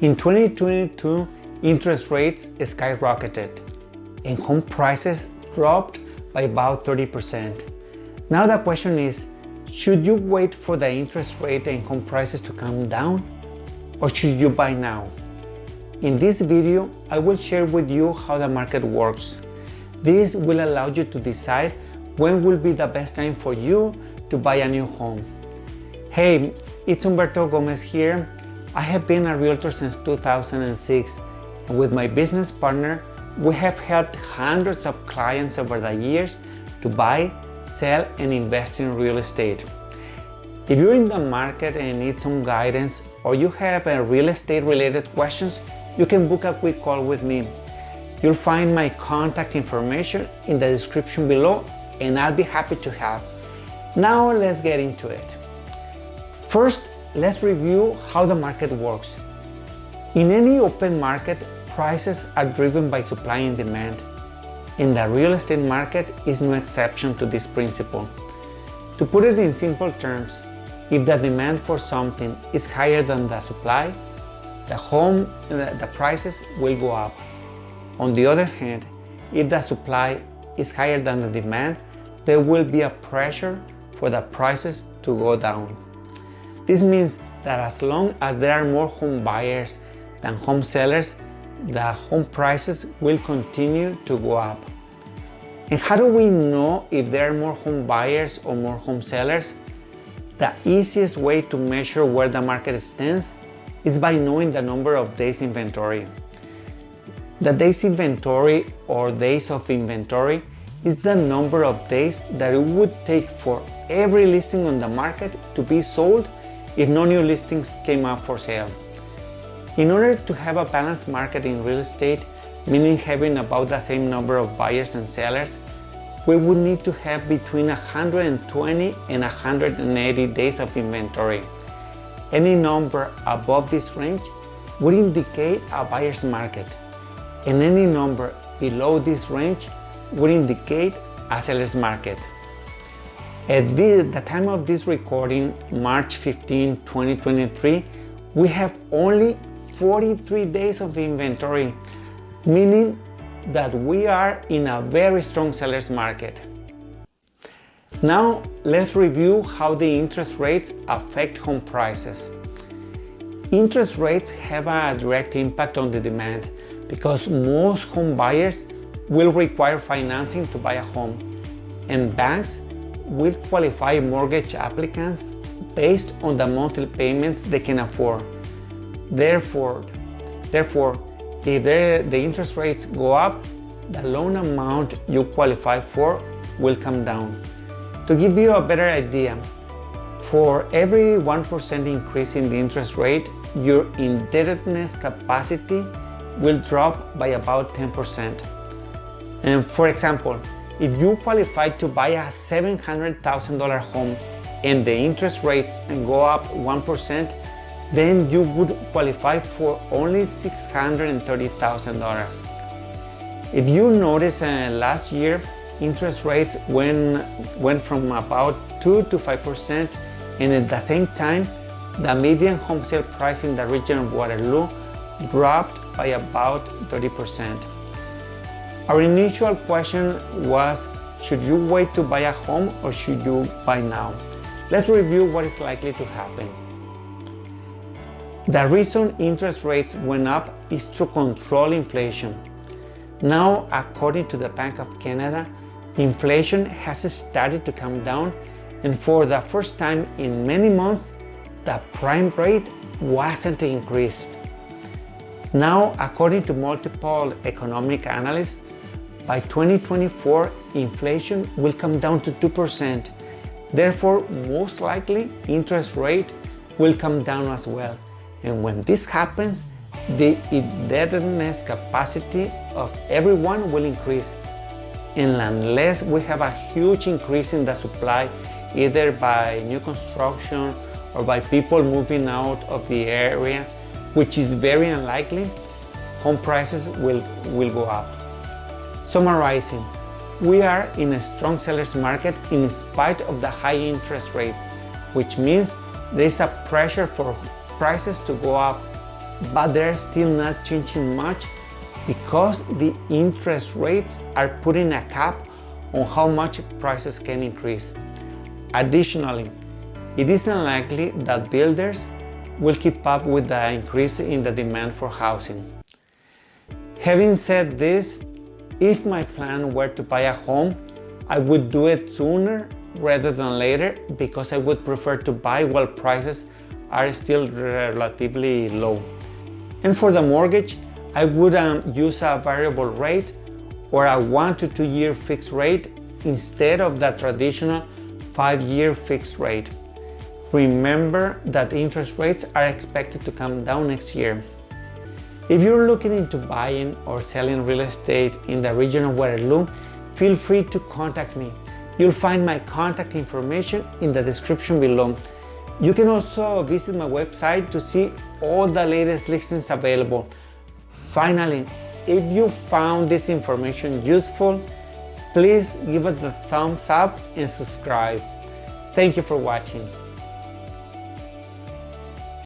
In 2022, interest rates skyrocketed and home prices dropped by about 30%. Now the question is, should you wait for the interest rate and home prices to come down, or should you buy now? In this video, I will share with you how the market works. This will allow you to decide when will be the best time for you to buy a new home. Hey, it's Humberto Gomez here. I have been a realtor since 2006, and with my business partner, we have helped hundreds of clients over the years to buy, sell, and invest in real estate. If you're in the market and need some guidance, or you have real estate related questions, you can book a quick call with me. You'll find my contact information in the description below, and I'll be happy to help. Now let's get into it. First, let's review how the market works. In any open market, prices are driven by supply and demand, and the real estate market is no exception to this principle. To put it in simple terms, if the demand for something is higher than the supply, the prices will go up. On the other hand, if the supply is higher than the demand, there will be a pressure for the prices to go down. This means that as long as there are more home buyers than home sellers, the home prices will continue to go up. And how do we know if there are more home buyers or more home sellers? The easiest way to measure where the market stands is by knowing the number of days inventory. The days inventory, or days of inventory, is the number of days that it would take for every listing on the market to be sold if no new listings came up for sale. In order to have a balanced market in real estate, meaning having about the same number of buyers and sellers, we would need to have between 120 and 180 days of inventory. Any number above this range would indicate a buyer's market, and any number below this range would indicate a seller's market. At the time of this recording, March 15, 2023, we have only 43 days of inventory, meaning that we are in a very strong seller's market. Now let's review how the interest rates affect home prices. Interest rates have a direct impact on the demand because most home buyers will require financing to buy a home, and banks will qualify mortgage applicants based on the monthly payments they can afford. Therefore, if the interest rates go up, the loan amount you qualify for will come down. To give you a better idea, for every 1% increase in the interest rate, your indebtedness capacity will drop by about 10%. And for example, if you qualify to buy a $700,000 home and the interest rates go up 1%, then you would qualify for only $630,000. If you notice, last year interest rates went from about 2 to 5%, and at the same time the median home sale price in the region of Waterloo dropped by about 30%. Our initial question was, should you wait to buy a home or should you buy now? Let's review what is likely to happen. The reason interest rates went up is to control inflation. Now, according to the Bank of Canada, inflation has started to come down, and for the first time in many months, the prime rate wasn't increased. Now, according to multiple economic analysts, by 2024, inflation will come down to 2%. Therefore, most likely, interest rate will come down as well. And when this happens, the indebtedness capacity of everyone will increase. And unless we have a huge increase in the supply, either by new construction or by people moving out of the area, which is very unlikely, home prices will go up. Summarizing, we are in a strong seller's market in spite of the high interest rates, which means there is a pressure for prices to go up but they're still not changing much because the interest rates are putting a cap on how much prices can increase. Additionally, it is unlikely that builders will keep up with the increase in the demand for housing. Having said this, if my plan were to buy a home, I would do it sooner rather than later because I would prefer to buy while prices are still relatively low. And for the mortgage, I would use a variable rate or a 1 to 2 year fixed rate instead of the traditional 5-year fixed rate. Remember that interest rates are expected to come down next year. If you're looking into buying or selling real estate in the region of Waterloo, feel free to contact me. You'll find my contact information in the description below. You can also visit my website to see all the latest listings available. Finally, if you found this information useful, please give it a thumbs up and subscribe. Thank you for watching.